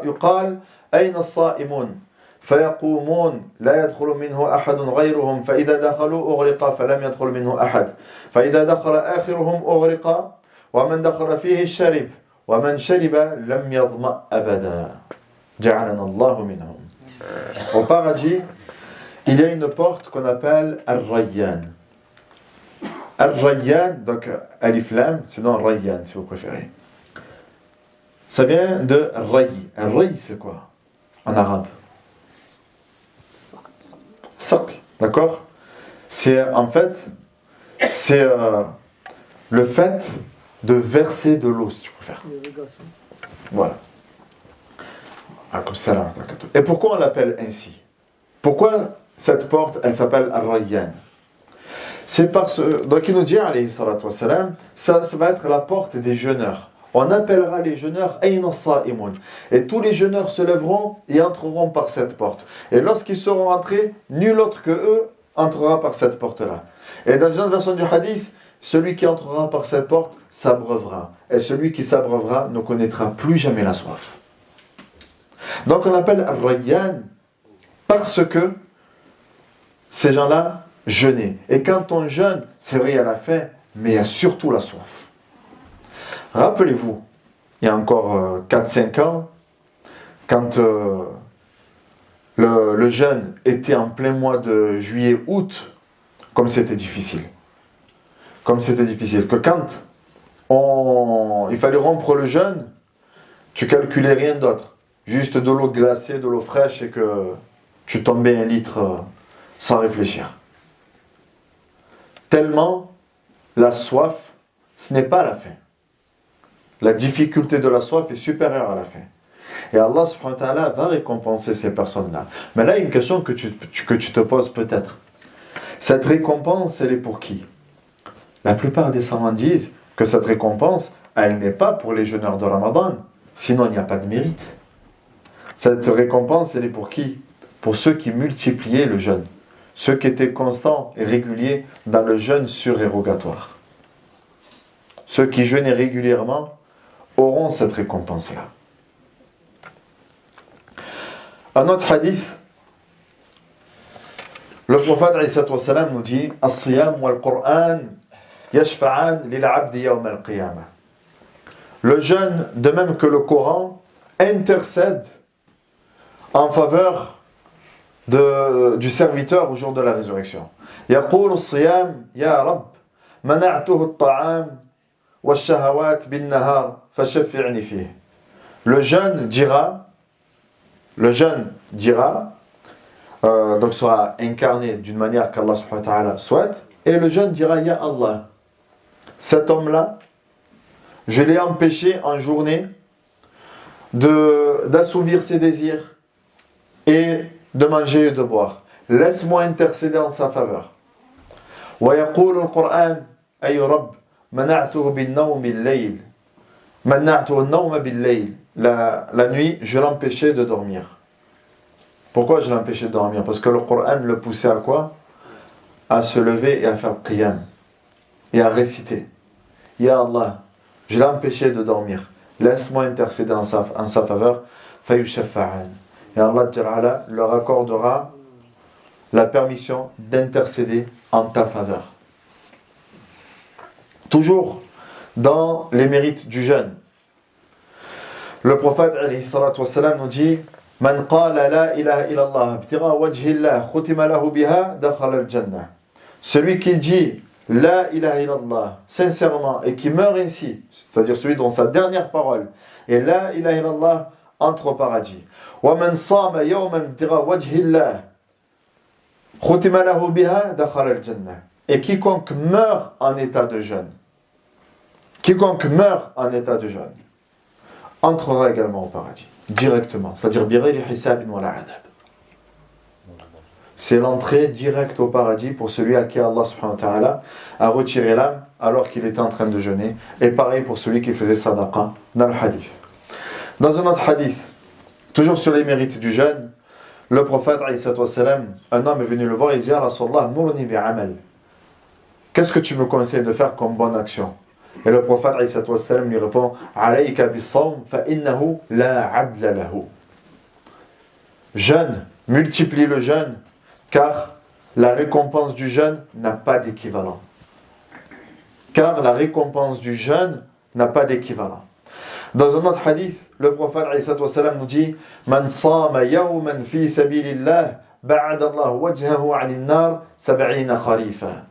يقال أين الصائمون فيقومون لا يدخل منه أحد غيرهم فإذا دخلوا أغرق فلم يدخل منه أحد فإذا دخل آخرهم أغرق ومن دخل فيه شرب ومن شرب لم يظمأ أبدا جعلنا الله منهم. Au paradis, il y a une porte qu'on appelle Al-Rayyan. Al-Rayyan, donc Alif Lam, sinon Rayyan si vous préférez. Ça vient de Ray. Ray, c'est quoi en arabe? Saq, d'accord? C'est en fait, c'est le fait de verser de l'eau, si tu préfères. Voilà. Ah, comme ça, là. Et pourquoi on l'appelle ainsi? Pourquoi cette porte, elle s'appelle Al-Rayyan? C'est parce que, donc il nous dit, alayhi salatu wassalam, ça va être la porte des jeûneurs. On appellera les jeûneurs Ayna as-Sa'imun. Et tous les jeûneurs se lèveront et entreront par cette porte. Et lorsqu'ils seront entrés, nul autre que eux entrera par cette porte-là. Et dans une autre version du hadith, celui qui entrera par cette porte s'abreuvera. Et celui qui s'abreuvera ne connaîtra plus jamais la soif. Donc on appelle Al-Rayyan parce que ces gens-là jeûner. Et quand on jeûne, c'est vrai, il y a la faim, mais il y a surtout la soif. Rappelez-vous, il y a encore 4-5 ans, quand le jeûne était en plein mois de juillet-août, comme c'était difficile. Que quand il fallait rompre le jeûne, tu calculais rien d'autre. Juste de l'eau glacée, de l'eau fraîche, et que tu tombais 1 litre sans réfléchir. Tellement la soif, ce n'est pas la faim. La difficulté de la soif est supérieure à la faim. Et Allah subhanahu wa ta'ala va récompenser ces personnes-là. Mais là, il y a une question que tu te poses peut-être. Cette récompense, elle est pour qui? La plupart des savants disent que cette récompense, elle n'est pas pour les jeûneurs de Ramadan. Sinon, il n'y a pas de mérite. Cette récompense, elle est pour qui? Pour ceux qui multipliaient le jeûne. Ceux qui étaient constants et réguliers dans le jeûne surérogatoire. Ceux qui jeûnaient régulièrement auront cette récompense-là. Un autre hadith, le prophète alayhi sallam nous dit As-siyam wal-Qur'an yashfa'an lil-'abdi yawm al-qiyamah. Le jeûne, de même que le Coran, intercède en faveur du serviteur au jour de la résurrection. يقول الصيام يا رب منعته الطعام والشهوات بالنهار فشفعني فيه. Le jeûne dira, donc sera incarné d'une manière qu'Allah subhanahu wa ta'ala souhaite, et le jeûne dira Ya Allah, cet homme-là, je l'ai empêché en journée d'assouvir ses désirs et de manger et de boire. Laisse-moi intercéder en sa faveur. ويقول القرآن أي رب منعته بالنوم بالليل منعته النوم بالليل. La nuit, je l'empêchais de dormir. Pourquoi je l'empêchais de dormir? Parce que le Coran le poussait à quoi? À se lever et à faire le qiyam et à réciter. Ya Allah, je l'ai empêché de dormir. Laisse-moi intercéder en sa faveur. فيشفعان. Et Allah Jalla leur accordera la permission d'intercéder en ta faveur. Toujours dans les mérites du jeûne. Le prophète alayhi salatu wassalam nous dit Man qala la ilaha illallah ibtigha wajhi Allah khutima lahu biha dakhala al-jannah. Celui qui dit La ilaha illallah, sincèrement, et qui meurt ainsi, c'est-à-dire celui dont sa dernière parole est La ilaha illallah, entre au paradis. وَمَنْ صَامَ يَوْمًا ابْتِغَاءَ وَجْهِ اللَّهِ خُتِمَ لَهُ بِهَا دَخَلَ الْجَنَّةِ. Et quiconque meurt en état de jeûne, quiconque meurt en état de jeûne, entrera également au paradis, directement, c'est-à-dire بِغَيْرِ حِسَابٍ وَلَا عَذَابٍ. C'est l'entrée directe au paradis pour celui à qui Allah subhanahu wa ta'ala a retiré l'âme alors qu'il était en train de jeûner. Et pareil pour celui qui faisait sadaqa dans le hadith. Dans un autre hadith, toujours sur les mérites du jeûne, le prophète, un homme est venu le voir et dit « Rasulallah, murni bi'amal » qu'est-ce que tu me conseilles de faire comme bonne action? Et le prophète lui répond « Alayka bis-sawm fa innahu la adla lahu » Jeûne, multiplie le jeûne, car la récompense du jeûne n'a pas d'équivalent. Car la récompense du jeûne n'a pas d'équivalent. Dans un autre hadith, le prophète nous dit Man sama yawman fi sabilillah ba'ada Allah wajhahu 'anil nar 70 kharifa.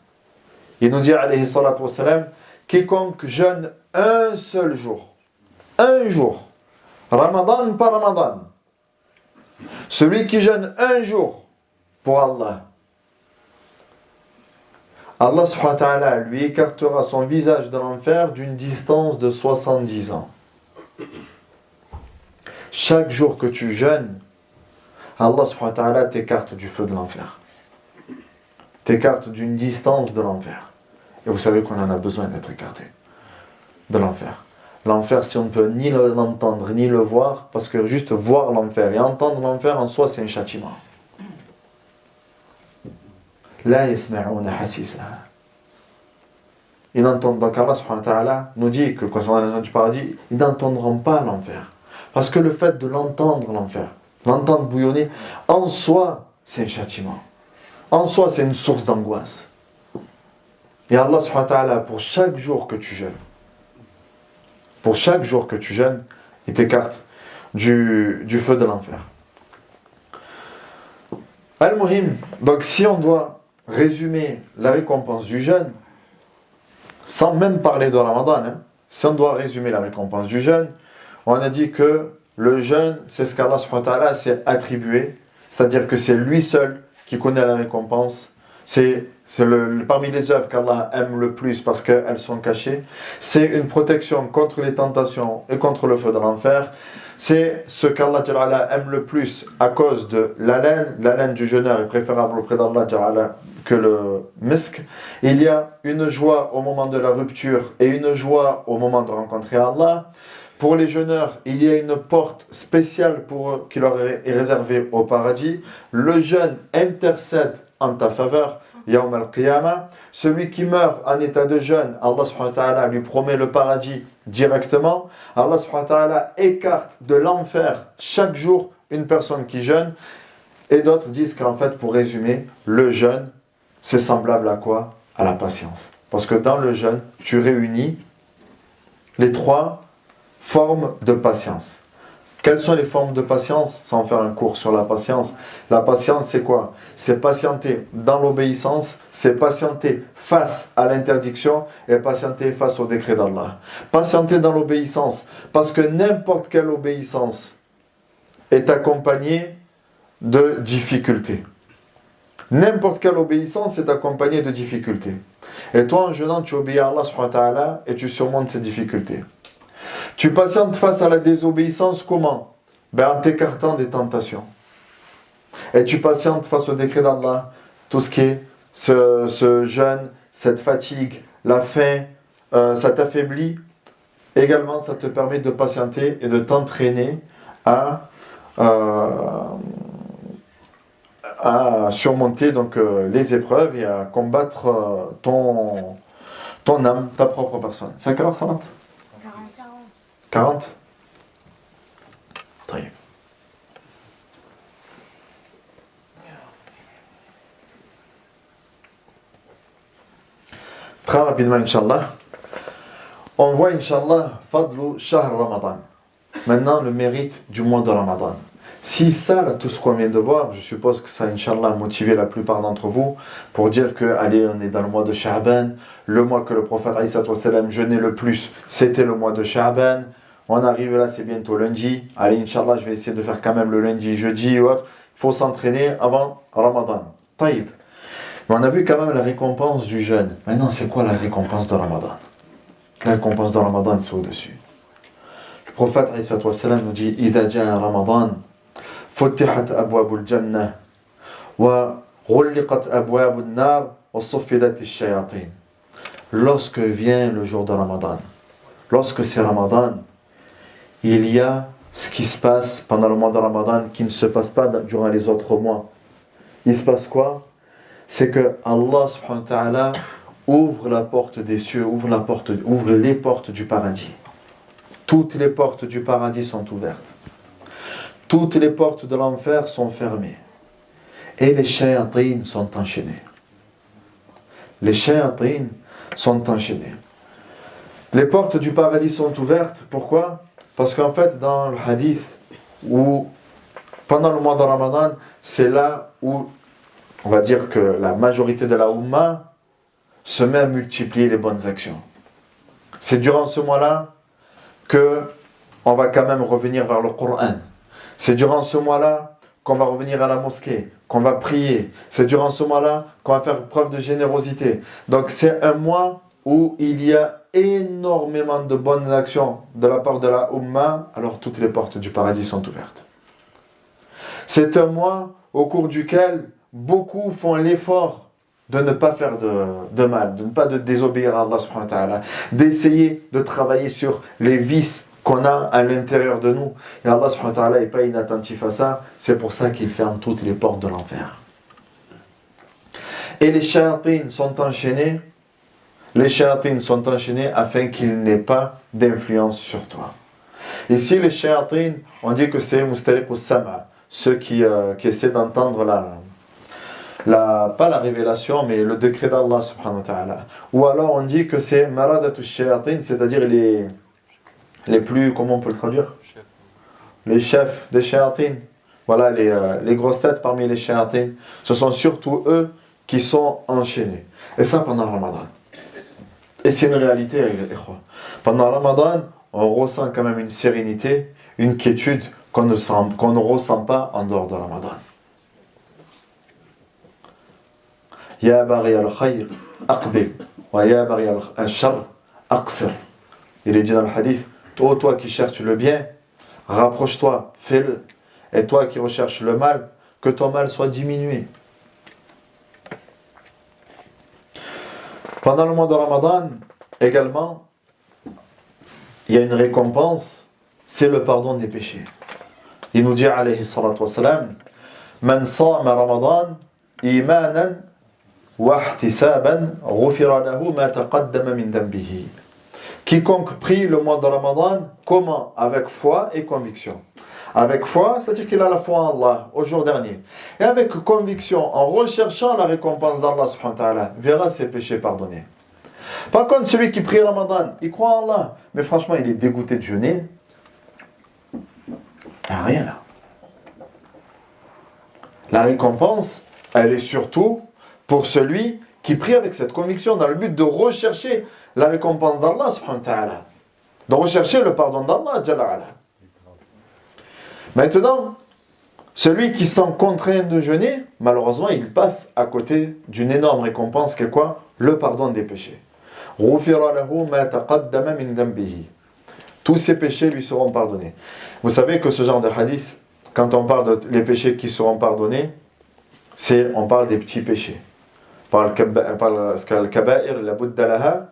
Il nous dit alayhi salatu wassalam, quiconque jeûne un seul jour, Ramadan par Ramadan, celui qui jeûne un jour pour Allah, Allah subhanahu wa ta'ala lui écartera son visage de l'enfer d'une distance de 70 ans. Chaque jour que tu jeûnes, Allah subhanahu wa ta'ala t'écarte du feu de l'enfer. T'écarte d'une distance de l'enfer. Et vous savez qu'on en a besoin d'être écarté de l'enfer. L'enfer, si on ne peut ni l'entendre ni le voir, parce que juste voir l'enfer et entendre l'enfer en soi, c'est un châtiment. La yasma'una hasisaha. Ils n'entendent, donc Allah subhanahu wa ta'ala nous dit que concernant les gens du paradis, ils n'entendront pas l'enfer. Parce que le fait de l'entendre, l'enfer, l'entendre bouillonner, en soi, c'est un châtiment. En soi, c'est une source d'angoisse. Et Allah subhanahu wa ta'ala, pour chaque jour que tu jeûnes, il t'écarte du feu de l'enfer. Al-Muhim, donc si on doit résumer la récompense du jeûne, sans même parler de Ramadan, si on doit résumer la récompense du jeûne, on a dit que le jeûne, c'est ce qu'Allah subhanahu wa ta'ala s'est attribué, c'est-à-dire que c'est lui seul qui connaît la récompense. C'est parmi les œuvres qu'Allah aime le plus parce qu'elles sont cachées. C'est une protection contre les tentations et contre le feu de l'enfer. C'est ce qu'Allah aime le plus à cause de la laine. La laine du jeûneur est préférable auprès d'Allah que le misk. Il y a une joie au moment de la rupture et une joie au moment de rencontrer Allah. Pour les jeûneurs, il y a une porte spéciale pour eux qui leur est réservée au paradis. Le jeûne intercède en ta faveur, Yawm al-Qiyamah. Celui qui meurt en état de jeûne, Allah subhanahu wa ta'ala lui promet le paradis directement. Allah subhanahu wa ta'ala écarte de l'enfer chaque jour une personne qui jeûne. Et d'autres disent qu'en fait, pour résumer, le jeûne, c'est semblable à quoi? À la patience. Parce que dans le jeûne, tu réunis les trois formes de patience. Quelles sont les formes de patience? Sans faire un cours sur la patience. La patience, c'est quoi? C'est patienter dans l'obéissance, c'est patienter face à l'interdiction et patienter face au décret d'Allah. Patienter dans l'obéissance, parce que n'importe quelle obéissance est accompagnée de difficultés. N'importe quelle obéissance est accompagnée de difficultés. Et toi, en jeûnant, tu obéis à Allah subhanahu wa ta'ala et tu surmontes ces difficultés. Tu patientes face à la désobéissance comment? En t'écartant des tentations. Et tu patientes face au décret d'Allah, tout ce qui est ce jeûne, cette fatigue, la faim, ça t'affaiblit. Également, ça te permet de patienter et de t'entraîner à surmonter donc, les épreuves et à combattre ton âme, ta propre personne. C'est à quelle heure ça rentre? 40. Très bien. Très rapidement, Inch'Allah. On voit, Inch'Allah, Fadlu Shahr Ramadan. Maintenant, le mérite du mois de Ramadan. Si ça, là, tout ce qu'on vient de voir, je suppose que ça, Inch'Allah, a motivé la plupart d'entre vous pour dire que, allez, on est dans le mois de Sha'ban, le mois que le prophète jeûnait le plus, c'était le mois de Sha'ban. On arrive là, c'est bientôt lundi. Allez, Inch'Allah, je vais essayer de faire quand même le lundi, jeudi ou autre. Il faut s'entraîner avant Ramadan. Taïb. Mais on a vu quand même la récompense du jeûne. Maintenant, c'est quoi la récompense de Ramadan? La récompense de Ramadan, c'est au-dessus. Le prophète nous dit إِذَا جَاءَ رَمَضَانَ فُتِحَتْ أَبْوَابُ الْجَنَّةِ وَغُلِّقَتْ أَبْوَابُ النَّارِ وَصُفِّدَتِ الشَّيَاطِينِ. Lorsque vient le jour de Ramadan, lorsque c'est Ramadan, il y a ce qui se passe pendant le mois de Ramadan qui ne se passe pas durant les autres mois. Il se passe quoi? C'est que Allah subhanahu wa ta'ala ouvre la porte des cieux, ouvre les portes du paradis. Toutes les portes du paradis sont ouvertes. Toutes les portes de l'enfer sont fermées. Et les shayatines sont enchaînés. Les shayatines sont enchaînés. Les portes du paradis sont ouvertes. Pourquoi? Parce qu'en fait, dans le hadith, où pendant le mois de Ramadan, c'est là où on va dire que la majorité de la Ummah se met à multiplier les bonnes actions. C'est durant ce mois-là que on va quand même revenir vers le Coran. C'est durant ce mois-là qu'on va revenir à la mosquée, qu'on va prier. C'est durant ce mois-là qu'on va faire preuve de générosité. Donc c'est un mois où il y a énormément de bonnes actions de la part de la Ummah, alors toutes les portes du paradis sont ouvertes. C'est un mois au cours duquel beaucoup font l'effort de ne pas faire de mal, de ne pas désobéir à Allah subhanahu wa ta'ala, d'essayer de travailler sur les vices qu'on a à l'intérieur de nous. Et Allah subhanahu wa ta'ala n'est pas inattentif à ça, c'est pour ça qu'il ferme toutes les portes de l'enfer. Et les shayatines sont enchaînés afin qu'il n'ait pas d'influence sur toi. Ici, les shayatines, on dit que c'est mustariq as-sam'a, ceux qui essaient d'entendre pas la révélation, mais le décret d'Allah subhanahu wa ta'ala. Ou alors on dit que c'est maradatu shayatin, c'est-à-dire les plus, comment on peut le traduire? Les chefs des shayatin. Voilà, les grosses têtes parmi les shayatin. Ce sont surtout eux qui sont enchaînés. Et ça pendant le Ramadan. Et c'est une réalité, les ikhwa. Pendant le Ramadan, on ressent quand même une sérénité, une quiétude qu'on ne ressent pas en dehors de Ramadan. Ya baghi al-khayr, aqbil, wa ya baghi al-shar, aqsir. Il est dit dans le hadith, toi qui cherches le bien, rapproche-toi, fais-le. Et toi qui recherches le mal, que ton mal soit diminué. Pendant le mois de Ramadan, également, il y a une récompense, c'est le pardon des péchés. Il nous dit, alayhi salatu wassalam, Man sama Ramadan, imanan, quiconque prie le mois de Ramadan, comment? Avec foi et conviction. Avec foi, c'est-à-dire qu'il a la foi en Allah au jour dernier. Et avec conviction, en recherchant la récompense d'Allah subhanahu wa ta'ala, verra ses péchés pardonnés. Par contre, celui qui prie Ramadan, il croit en Allah, mais franchement, il est dégoûté de jeûner. Il n'y a rien là. La récompense, elle est surtout pour celui qui prie avec cette conviction dans le but de rechercher la récompense d'Allah subhanahu wa ta'ala, de rechercher le pardon d'Allah jalla ala. Maintenant, celui qui sent contraint de jeûner, malheureusement, il passe à côté d'une énorme récompense qui est quoi? Le pardon des péchés. Tous ses péchés lui seront pardonnés. Vous savez que ce genre de hadith, quand on parle des péchés qui seront pardonnés, on parle des petits péchés. Par le kaba'ir, la budda laha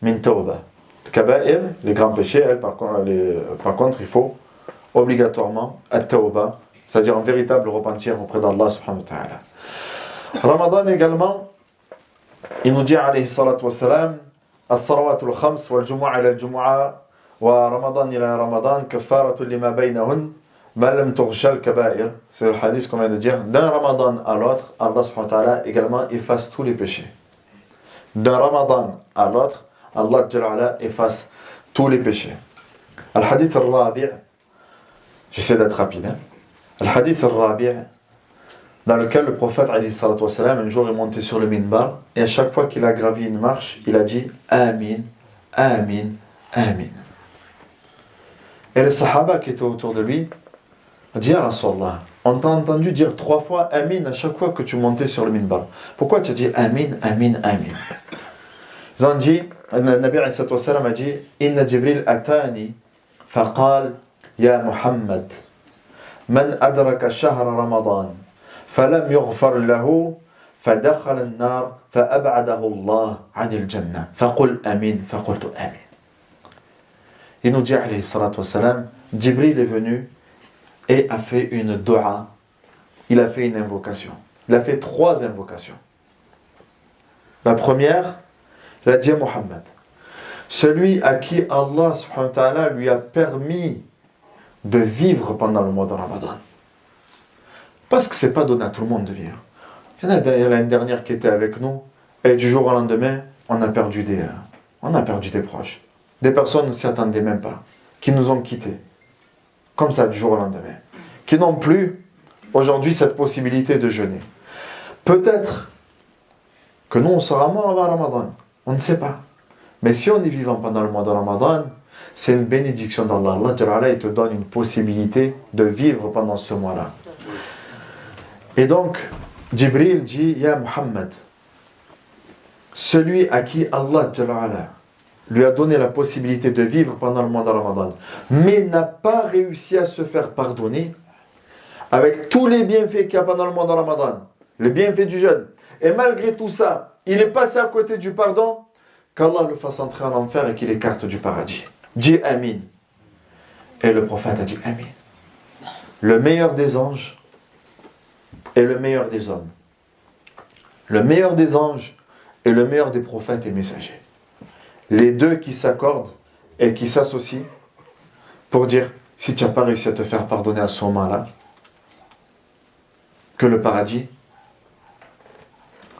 min tawba. Le kaba'ir, les grands péchés, par contre, il faut obligatoirement at-tawba, c'est-à-dire un véritable repentir auprès d'Allah subhanahu wa ta'ala. Ramadan également, il nous dit alayhi salatu wassalam, as-salawatul khams wal jumu'a ila al-jumu'a wa Ramadan ila Ramadan kafaratun lima baynahun. C'est le hadith qu'on vient de dire. D'un Ramadan à l'autre, Allah subhanahu wa ta'ala également efface tous les péchés. D'un Ramadan à l'autre, Allah efface tous les péchés. Al-hadith al-rabi', j'essaie d'être rapide. Le hadith al-Rabi', dans lequel le prophète alayhi salatu wassalam, un jour est monté sur le minbar, et à chaque fois qu'il a gravi une marche, il a dit Amin, Amin, Amin. Et les sahaba qui étaient autour de lui ont dit, Ya Rasulallah, on t'a entendu dire 3 fois Amin à chaque fois que tu montais sur le minbar. Pourquoi tu as dit Amin, Amin, Amin? Ils ont dit, le Nabi alayhi salatu wassalam a dit, Inna Jibril atani, faqal, Ya Muhammad, man adraka shahra Ramadan, فلم يغفر له فدخل النار فأبعده الله عن الجنة فقل أمين فقلت أمين. Il nous dit alayhi salatu wassalam, Jibril est venu et a fait une dua, il a fait une invocation. Il a fait 3 invocations. La première, il a dit à Muhammad, celui à qui Allah subhanahu wa ta'ala lui a permis de vivre pendant le mois de Ramadan. Parce que ce n'est pas donné à tout le monde de vivre. Il y en a une dernière qui était avec nous, et du jour au lendemain, on a perdu des proches. Des personnes ne s'y attendaient même pas, qui nous ont quittés. Comme ça, du jour au lendemain. Qui n'ont plus, aujourd'hui, cette possibilité de jeûner. Peut-être que nous, on sera mort avant Ramadan. On ne sait pas. Mais si on est vivant pendant le mois de Ramadan, c'est une bénédiction d'Allah. Allah, il te donne une possibilité de vivre pendant ce mois-là. Et donc, Jibril dit, Ya Muhammad, celui à qui Allah lui a donné la possibilité de vivre pendant le mois de Ramadan, mais n'a pas réussi à se faire pardonner, avec tous les bienfaits qu'il y a pendant le mois de Ramadan, les bienfaits du jeûne, et malgré tout ça, il est passé à côté du pardon, qu'Allah le fasse entrer en enfer et qu'il écarte du paradis. Dis Amin. Et le prophète a dit Amin. Le meilleur des anges et le meilleur des hommes. Le meilleur des anges et le meilleur des prophètes et messagers. Les deux qui s'accordent et qui s'associent pour dire, si tu n'as pas réussi à te faire pardonner à ce moment-là, que le paradis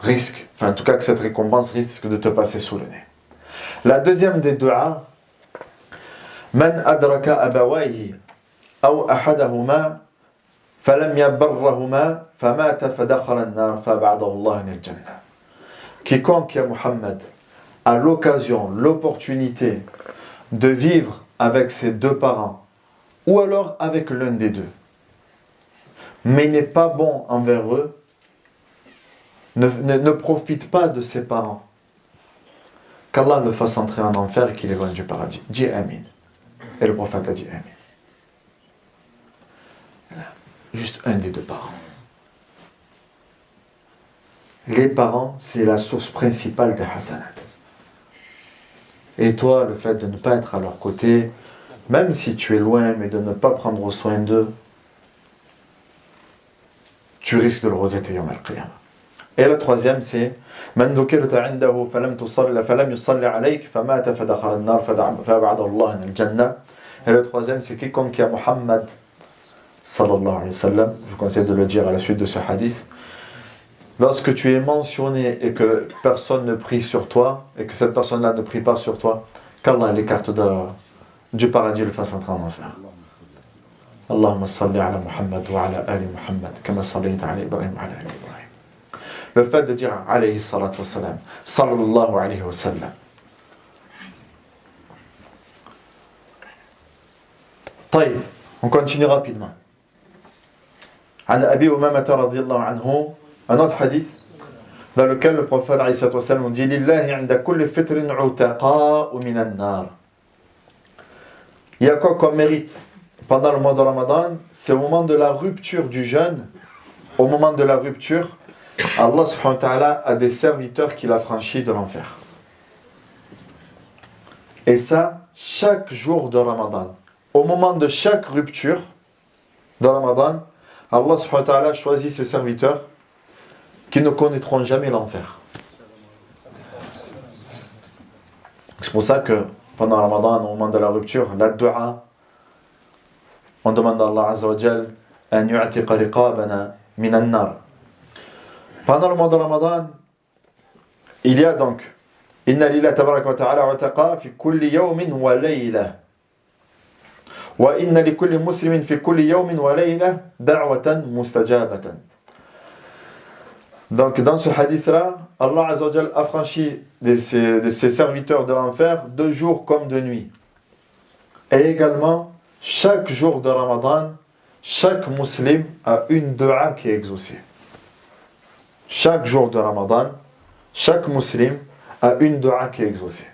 risque, enfin en tout cas que cette récompense risque de te passer sous le nez. La deuxième des du'as, Man adraka abawayhi aw ahadahuma falam yabarrahuma famata fadakhala an-nar fab'adahu Allah min al-jannah. Quiconque, ya Muhammad, a l'occasion, l'opportunité de vivre avec ses 2 parents ou alors avec l'un des 2, mais n'est pas bon envers eux, ne profite pas de ses parents, qu'Allah le fasse entrer en enfer et qu'il éloigne du paradis. Dis Amin. Et le prophète a dit Amin. Juste un des 2 parents. Les parents, c'est la source principale des hasanat. Et toi, le fait de ne pas être à leur côté, même si tu es loin, mais de ne pas prendre soin d'eux, tu risques de le regretter yawm al-qiyamah. Et la troisième, c'est Man dhukirta indahu falam yusalli alayk famata fadakhala an-nar fab'adahu Allah min al-jannah. Et le troisième, c'est quiconque qui a Muhammad sallallahu alayhi wa sallam, je vous conseille de le dire à la suite de ce hadith, lorsque tu es mentionné et que personne ne prie sur toi, et que cette personne-là ne prie pas sur toi, qu'Allah l'écarte du paradis et le fasse entrer en enfer. Allahumma salli ala Muhammad wa ala ali Muhammad, kama sallayta ala Ibrahim wa ala ali Ibrahim. Le fait de dire alayhi salatu wa salam, sallallahu alayhi wa sallam. طيب, on continue rapidement. عن أبي أمامة رضي الله عنه, un autre hadith dans lequel le prophète alayhi salatu wa salam dit Lillahi 'inda kulli fitrin 'utaqa'u min an-nar. Il y a quoi comme mérite pendant le mois de Ramadan? C'est au moment de la rupture du jeûne. Au moment de la rupture, Allah subhanahu wa ta'ala a des serviteurs qu'il a franchis de l'enfer. Et ça, chaque jour de Ramadan. Au moment de chaque rupture de Ramadan, Allah subhanahu wa ta'ala choisit ses serviteurs qui ne connaîtront jamais l'enfer. C'est pour ça que pendant Ramadan, au moment de la rupture, la dua, on demande à Allah Azza wa Jal an yu'tiqa riqabana min an-nar. Pendant le mois de Ramadan, il y a donc Inna lillahi tabaraka wa ta'ala 'utaqa fi kulli yawmin wa layla. وإن لكل مسلم في كل يوم وليلة دعوة مستجابة. Donc dans ce hadith-là, Allah Azza wa Jal a franchi de ses serviteurs de l'enfer 2 jours comme 2 nuits. Et également, chaque jour de Ramadan, chaque musulman a une dua qui est exaucée. Chaque jour de Ramadan, chaque musulman a une dua qui est exaucée.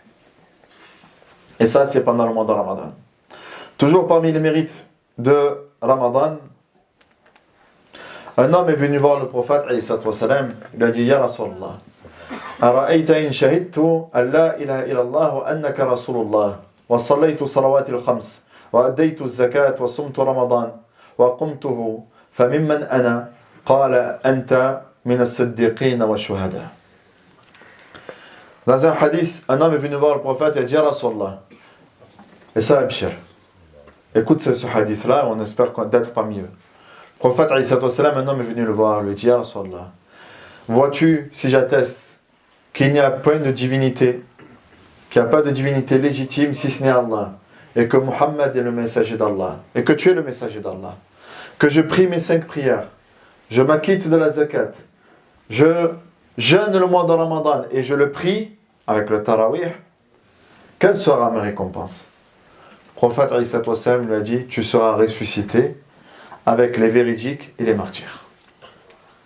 Et ça, c'est pendant le mois de Ramadan. Toujours parmi les mérites de Ramadan, un homme est venu voir le prophète, il a dit, Ya Rasulallah, أرأيت إن شهدت أن لا إله إلا الله وأنك رسول الله وصليت صلوات الخمس وأديت الزكاة وصمت رمضان وقمته فممن أنا قال أنت من الصديقين والشهداء. Dans un hadith, un homme est venu voir le prophète et a dit Ya Rasulallah, et ça abshir. Écoute ce hadith-là, on espère d'être parmi eux. Le prophète, un homme est venu le voir, lui dit Ya Rasulallah, vois-tu si j'atteste qu'il n'y a point de divinité, qu'il n'y a pas de divinité légitime si ce n'est Allah, et que Muhammad est le messager d'Allah, et que tu es le messager d'Allah, que je prie mes 5 prières, je m'acquitte de la zakat, je jeûne le mois de Ramadan et je le prie avec le tarawih, quelle sera ma récompense? Le prophète lui a dit, tu seras ressuscité avec les véridiques et les martyrs.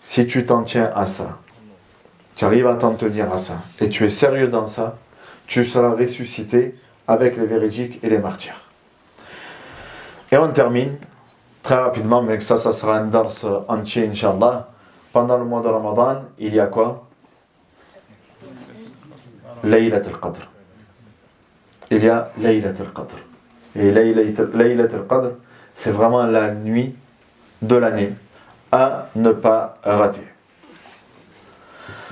Si tu t'en tiens à ça, tu arrives à t'en tenir à ça, et tu es sérieux dans ça, tu seras ressuscité avec les véridiques et les martyrs. Et on termine très rapidement, mais ça sera un dars entier, Inch'Allah. Pendant le mois de Ramadan, il y a quoi? Laylat al-Qadr. Il y a Laylat al-Qadr. Et Laylat al-Qadr, c'est vraiment la nuit de l'année à ne pas rater.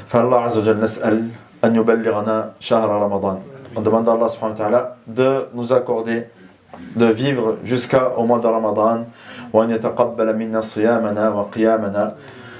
فالله عز وجل نسأل أن يبلغنا شهر رمضان. On demande à Allah subhanahu wa ta'ala de nous accorder de vivre jusqu'au mois de Ramadan. وأن يتقبل منا صيامنا وقيامنا